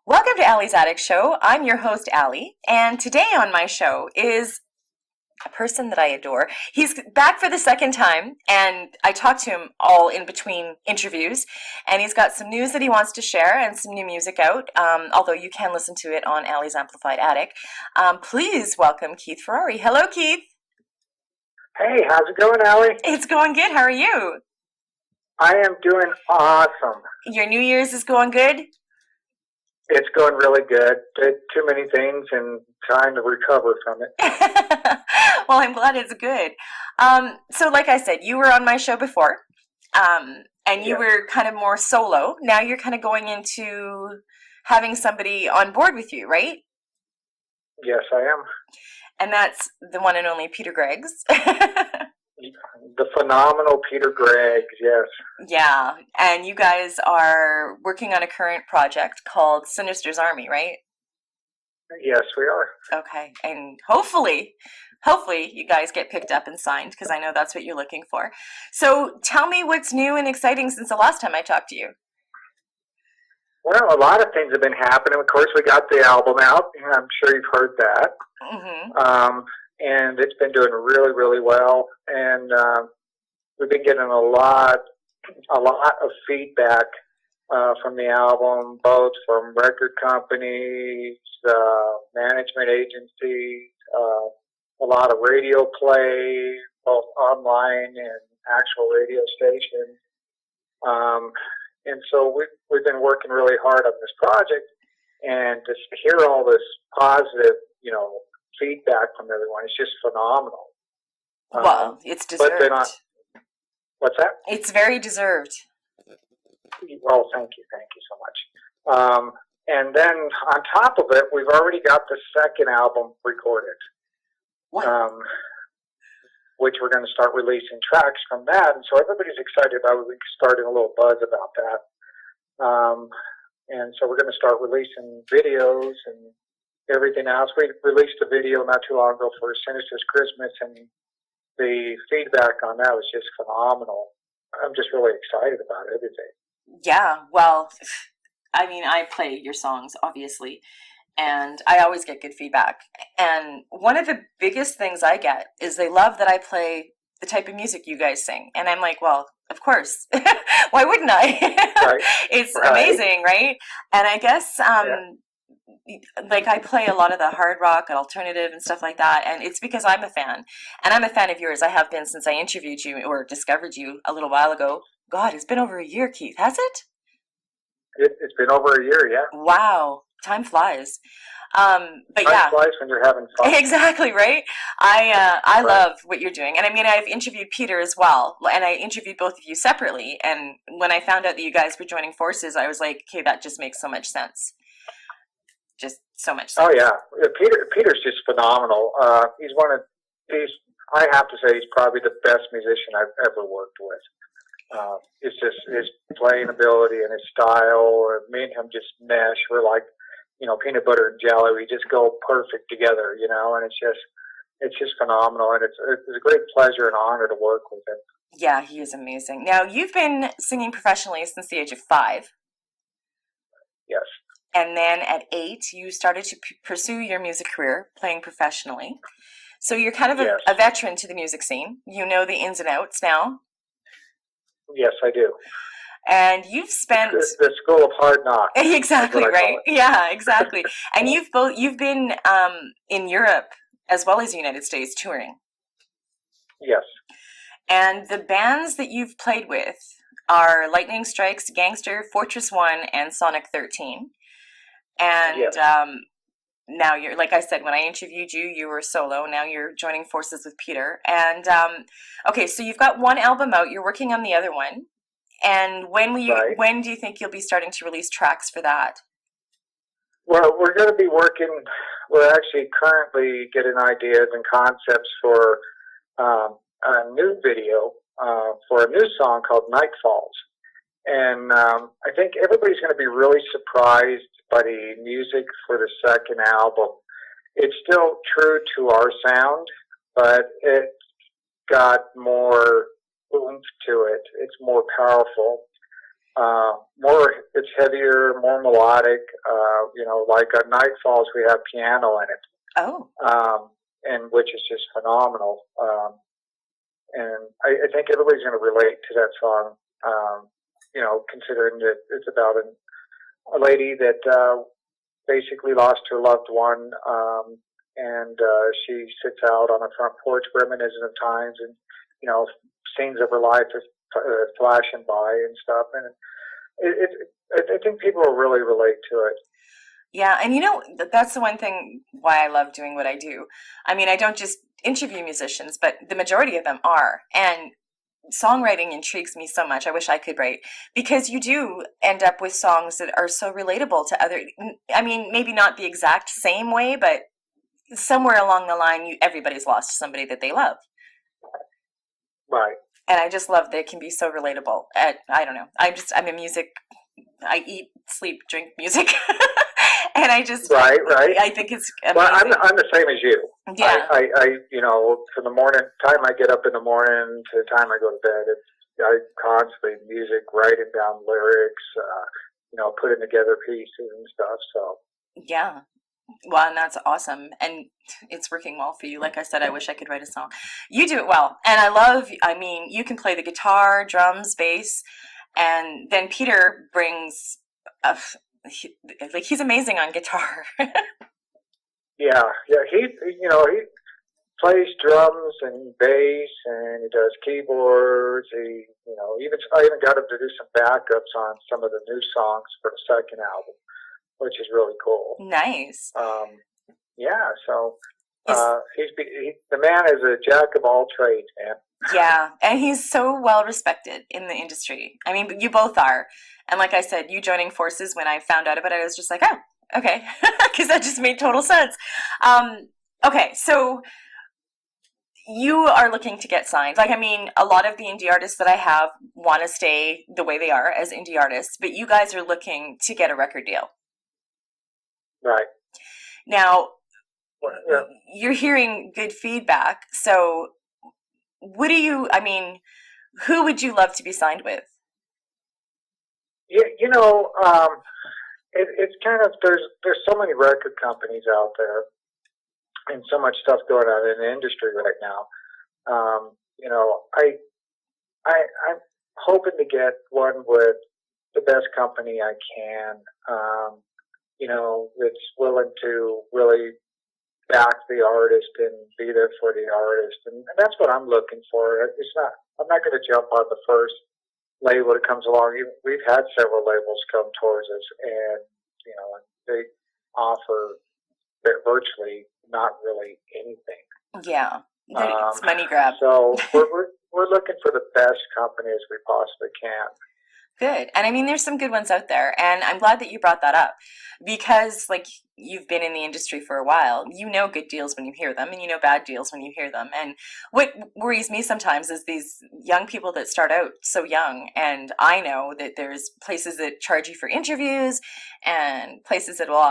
Welcome to Allie's Attic Show. I'm your host, Allie, and today on my show is a person that I adore. He's back for the second time, and I talked to him all in between interviews, and he's got some news that he wants to share and some new music out, although you can listen to it on Allie's Amplified Attic. Please welcome Keith Ferrari. Hello, Keith. Hey, how's it going, Allie? It's going good. How are you? I am doing awesome. Your New Year's is going good? It's going really good. Did too many things and trying to recover from it. Well, I'm glad it's good. So like I said, you were on my show before, and you were kind of more solo. Now you're kind of going into having somebody on board with you, right? Yes, I am. And that's the one and only Peter Greggs. The phenomenal Peter Greggs, yes. Yeah, and you guys are working on a current project called Sinister's Army, right? Yes, we are. Okay, and hopefully you guys get picked up and signed, because I know that's what you're looking for. So tell me what's new and exciting since the last time I talked to you. Well, a lot of things have been happening. Of course, we got the album out. I'm sure you've heard that. Mm-hmm. And it's been doing really, really well. And we've been getting a lot of feedback from the album, both from record companies, management agencies, a lot of radio play, both online and actual radio stations. And so we've been working really hard on this project, and to hear all this positive, feedback from everyone is just phenomenal. Well, it's deserved. But then what's that? It's very deserved. Well, thank you so much. And then on top of it, we've already got the second album recorded. What? Which we're going to start releasing tracks from that, and so everybody's excited about it. We're starting a little buzz about that. And so we're going to start releasing videos and everything else. We released a video not too long ago for Sinister's Christmas, and the feedback on that was just phenomenal. I'm just really excited about everything. Yeah, well, I mean, I play your songs, obviously, and I always get good feedback. And one of the biggest things I get is they love that I play the type of music you guys sing. And I'm like, well, of course. Why wouldn't I? Right. It's amazing, right? And I guess... like I play a lot of the hard rock and alternative and stuff like that, and it's because I'm a fan, and I'm a fan of yours. I have been since I interviewed you or discovered you a little while ago. God, it's been over a year, Keith, has it? It's been over a year, yeah. Wow, time flies. But time flies when you're having fun. Exactly, right? I love what you're doing, and I mean, I've interviewed Peter as well, and I interviewed both of you separately. And when I found out that you guys were joining forces, I was like, okay, that just makes so much sense. Just so much sense. Oh yeah, Peter's just phenomenal. I have to say, he's probably the best musician I've ever worked with. It's just his playing ability and his style. Me and him just mesh. We're like, peanut butter and jelly. We just go perfect together, and it's just phenomenal. And it's a great pleasure and honor to work with him. Yeah, he is amazing. Now, you've been singing professionally since the age of 5. Yes. And then at 8, you started to pursue your music career, playing professionally. So you're kind of a veteran to the music scene. You know the ins and outs now. Yes, I do. And you've spent... The school of hard knocks. Exactly, right? Yeah, exactly. And you've been in Europe as well as the United States touring. Yes. And the bands that you've played with are Lightning Strikes, Gangster, Fortress 1, and Sonic 13. And now you're, like I said, when I interviewed you, you were solo. Now you're joining forces with Peter. And, okay, so you've got one album out. You're working on the other one. And when do you think you'll be starting to release tracks for that? Well, we're going to be we're actually currently getting ideas and concepts for a new video for a new song called Night Falls. And I think everybody's going to be really surprised by the music for the second album. It's still true to our sound, but it's got more oomph to it. It's more powerful. more, it's heavier, more melodic. Like on Night Falls, we have piano in it. Oh. And which is just phenomenal. And I think everybody's going to relate to that song. Considering that it's about a lady that basically lost her loved one, and she sits out on a front porch reminiscing of times, and scenes of her life is flashing by and stuff. And I think people will really relate to it. Yeah, and that's the one thing why I love doing what I do. I mean, I don't just interview musicians, but the majority of them are. And songwriting intrigues me so much. I wish I could write, because you do end up with songs that are so relatable to other. I mean, maybe not the exact same way, but somewhere along the line, everybody's lost somebody that they love. Right. And I just love that it can be so relatable. I don't know. I'm a music. I eat, sleep, drink music. And I just right. I think it's amazing. Well, I'm the same as you. Yeah. I from the morning time I get up in the morning to the time I go to bed, I constantly music, writing down lyrics, putting together pieces and stuff. So yeah. Well, and that's awesome, and it's working well for you. Like I said, I wish I could write a song. You do it well, and I mean, you can play the guitar, drums, bass, and then Peter brings he's amazing on guitar. yeah. He plays drums and bass, and he does keyboards. I even got him to do some backups on some of the new songs for the second album, which is really cool. Nice. Yeah. So the man is a jack of all trades, man. Yeah, and he's so well respected in the industry. I mean, you both are. And like I said, you joining forces, when I found out about it, I was just like, oh, okay, because that just made total sense. Okay, so you are looking to get signed. Like, I mean, a lot of the indie artists that I have want to stay the way they are as indie artists, but you guys are looking to get a record deal. Right. Now, you're hearing good feedback, so who would you love to be signed with? It's kind of, there's so many record companies out there and so much stuff going on in the industry right now. I'm hoping to get one with the best company I can, that's willing to really back the artist and be there for the artist, and that's what I'm looking for. I'm not going to jump on the first label that comes along. We've had several labels come towards us, and they offer virtually not really anything. Yeah, it's money grab. So we're looking for the best company as we possibly can. Good. And I mean, there's some good ones out there, and I'm glad that you brought that up, because you've been in the industry for a while. You know good deals when you hear them, and you know bad deals when you hear them. And what worries me sometimes is these young people that start out so young, and I know that there's places that charge you for interviews and places that will,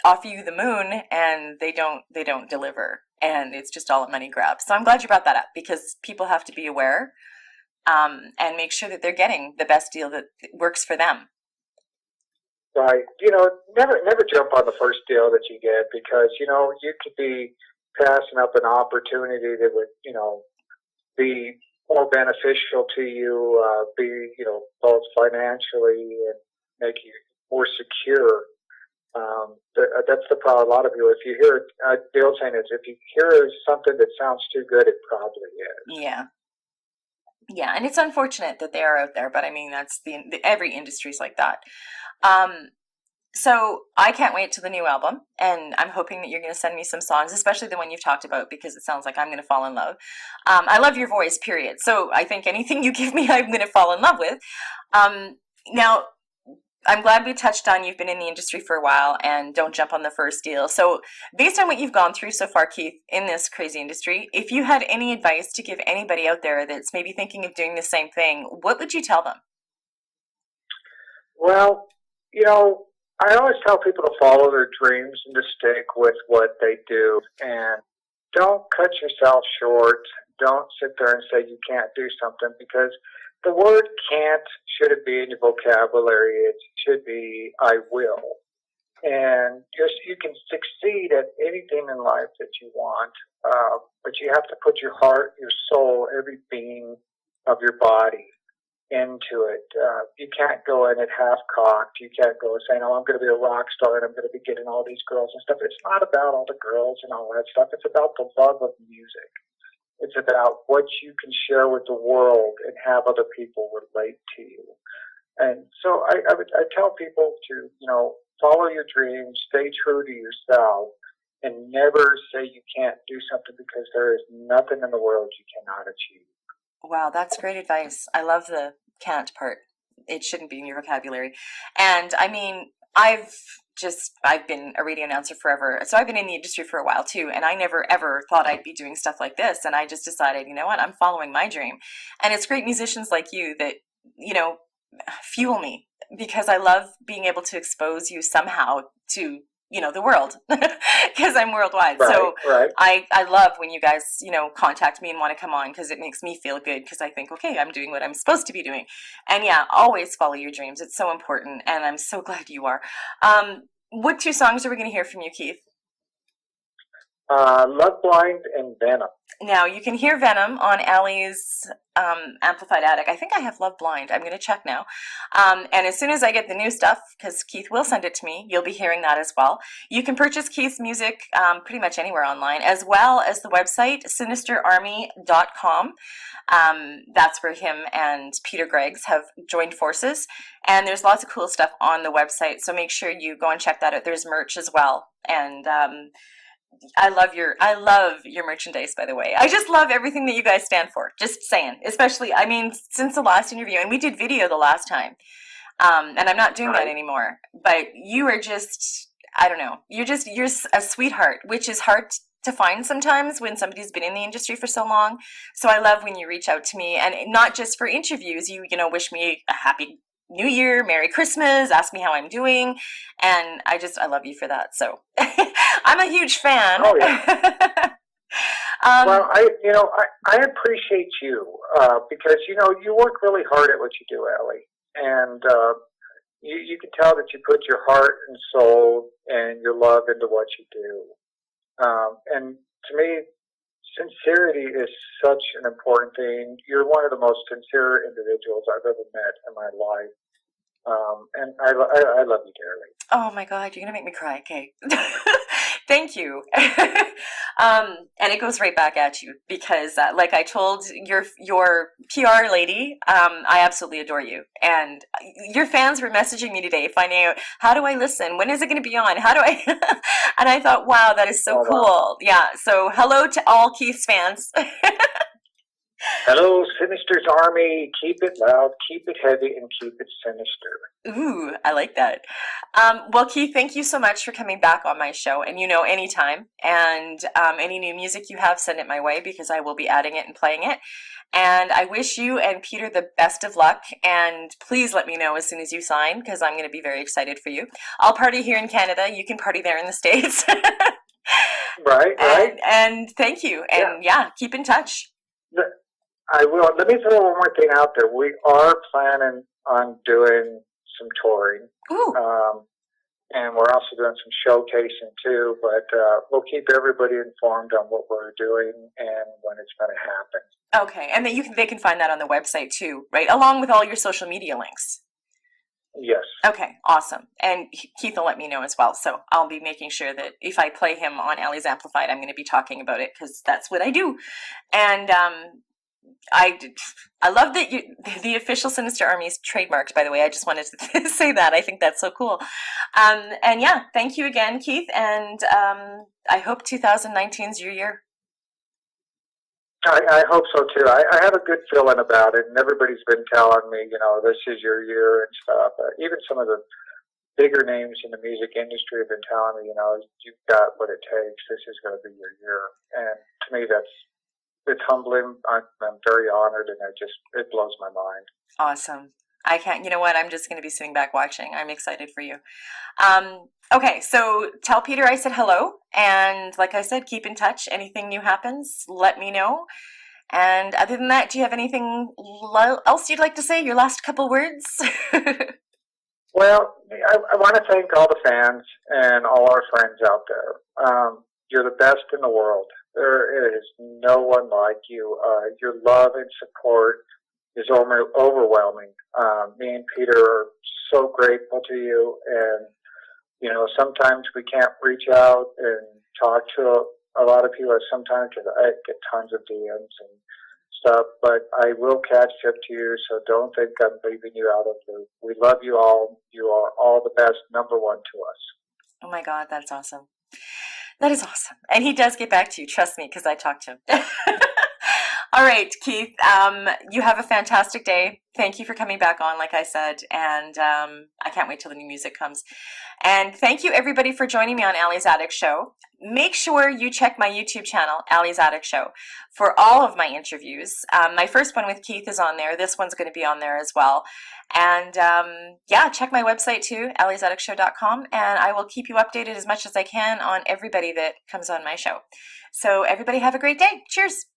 offer you the moon, and they don't deliver, and it's just all a money grab. So I'm glad you brought that up, because people have to be aware. And make sure that they're getting the best deal that works for them. Right. Never jump on the first deal that you get, because, you could be passing up an opportunity that would, be more beneficial to you, both financially and make you more secure. That's the problem. A lot of you, if you hear the old saying is, if you hear something that sounds too good, it probably is. Yeah. Yeah, and it's unfortunate that they are out there, but I mean, that's every industry's like that. So I can't wait till the new album, and I'm hoping that you're going to send me some songs, especially the one you've talked about, because it sounds like I'm going to fall in love. I love your voice, period. So I think anything you give me, I'm going to fall in love with. Now, I'm glad we touched on you've been in the industry for a while and don't jump on the first deal. So based on what you've gone through so far, Keith, in this crazy industry, if you had any advice to give anybody out there that's maybe thinking of doing the same thing, what would you tell them? Well, I always tell people to follow their dreams and to stick with what they do, and don't cut yourself short. Don't sit there and say you can't do something, because the word can't shouldn't be in your vocabulary. It should be I will. And just you can succeed at anything in life that you want, but you have to put your heart, your soul, every being of your body into it. You can't go in it half-cocked. You can't go saying, "Oh, I'm going to be a rock star and I'm going to be getting all these girls and stuff." It's not about all the girls and all that stuff. It's about the love of music. It's about what you can share with the world and have other people relate to you. And so I tell people to, follow your dreams, stay true to yourself, and never say you can't do something, because there is nothing in the world you cannot achieve. Wow, that's great advice. I love the can't part. It shouldn't be in your vocabulary. And I mean, I've been a radio announcer forever. So I've been in the industry for a while too. And I never ever thought I'd be doing stuff like this. And I just decided, you know what, I'm following my dream. And it's great musicians like you that, fuel me, because I love being able to expose you somehow to the world, because I'm worldwide. Right, so right. I love when you guys contact me and want to come on, because it makes me feel good, because I think, okay, I'm doing what I'm supposed to be doing. And yeah, always follow your dreams. It's so important, and I'm so glad you are. What 2 songs are we going to hear from you, Keith? Love Blind and Venom. Now, you can hear Venom on Allie's Amplified Attic. I think I have Love Blind. I'm going to check now. And as soon as I get the new stuff, because Keith will send it to me, you'll be hearing that as well. You can purchase Keith's music pretty much anywhere online, as well as the website, sinisterarmy.com. That's where him and Peter Greggs have joined forces. And there's lots of cool stuff on the website, so make sure you go and check that out. There's merch as well. And I love your merchandise, by the way. I just love everything that you guys stand for. Just saying. Especially, I mean, since the last interview, and we did video the last time, and I'm not doing that anymore, but you are just, I don't know, you're a sweetheart, which is hard to find sometimes when somebody's been in the industry for so long. So I love when you reach out to me, and not just for interviews, you wish me a happy New Year, Merry Christmas, ask me how I'm doing, and I love you for that. So I'm a huge fan. Oh yeah. Well, I appreciate you because you work really hard at what you do, Ellie, and you can tell that you put your heart and soul and your love into what you do. And to me, sincerity is such an important thing. You're one of the most sincere individuals I've ever met in my life. And I love you dearly. Oh my God, you're going to make me cry. Okay. Thank you. And it goes right back at you, because like I told your PR lady, I absolutely adore you. And your fans were messaging me today, finding out, how do I listen? When is it going to be on? How do I? And I thought, wow, that is so cool. Wow. Yeah. So hello to all Keith's fans. Hello, Sinister's Army. Keep it loud, keep it heavy, and keep it sinister. Ooh, I like that. Well, Keith, thank you so much for coming back on my show. And anytime. And any new music you have, send it my way, because I will be adding it and playing it. And I wish you and Peter the best of luck. And please let me know as soon as you sign, because I'm going to be very excited for you. I'll party here in Canada. You can party there in the States. Right. And thank you. And yeah, keep in touch. I will. Let me throw one more thing out there. We are planning on doing some touring. And we're also doing some showcasing too, but we'll keep everybody informed on what we're doing and when it's going to happen. Okay, and then they can find that on the website too, right? Along with all your social media links. Yes. Okay, awesome. And Keith will let me know as well. So I'll be making sure that if I play him on Allie's Amplified, I'm going to be talking about it, because that's what I do. And I love that the official Sinister Army is trademarked, by the way. I just wanted to say that. I think that's so cool. And yeah, thank you again, Keith. And I hope 2019 is your year. I hope so too. I have a good feeling about it, and everybody's been telling me, this is your year and stuff. Even some of the bigger names in the music industry have been telling me, you've got what it takes. This is going to be your year. And to me, it's humbling. I'm very honored, and it blows my mind. Awesome. I can't, you know what? I'm just going to be sitting back watching. I'm excited for you. Okay, so tell Peter I said hello. And like I said, keep in touch. Anything new happens, let me know. And other than that, do you have anything else you'd like to say? Your last couple words? Well, I want to thank all the fans and all our friends out there. You're the best in the world. There is no one like you. Your love and support is overwhelming. Me and Peter are so grateful to you, and sometimes we can't reach out and talk to a lot of people. Sometimes I get tons of DMs and stuff, but I will catch up to you, so don't think I'm leaving you out of the. We love you all. You are all the best, number one to us. Oh my God, that's awesome. That is awesome. And he does get back to you, trust me, because I talked to him. All right, Keith, you have a fantastic day. Thank you for coming back on, like I said, and I can't wait till the new music comes. And thank you, everybody, for joining me on Allie's Attic Show. Make sure you check my YouTube channel, Allie's Attic Show, for all of my interviews. My first one with Keith is on there. This one's going to be on there as well. And yeah, check my website too, allie'satticshow.com, and I will keep you updated as much as I can on everybody that comes on my show. So everybody have a great day. Cheers.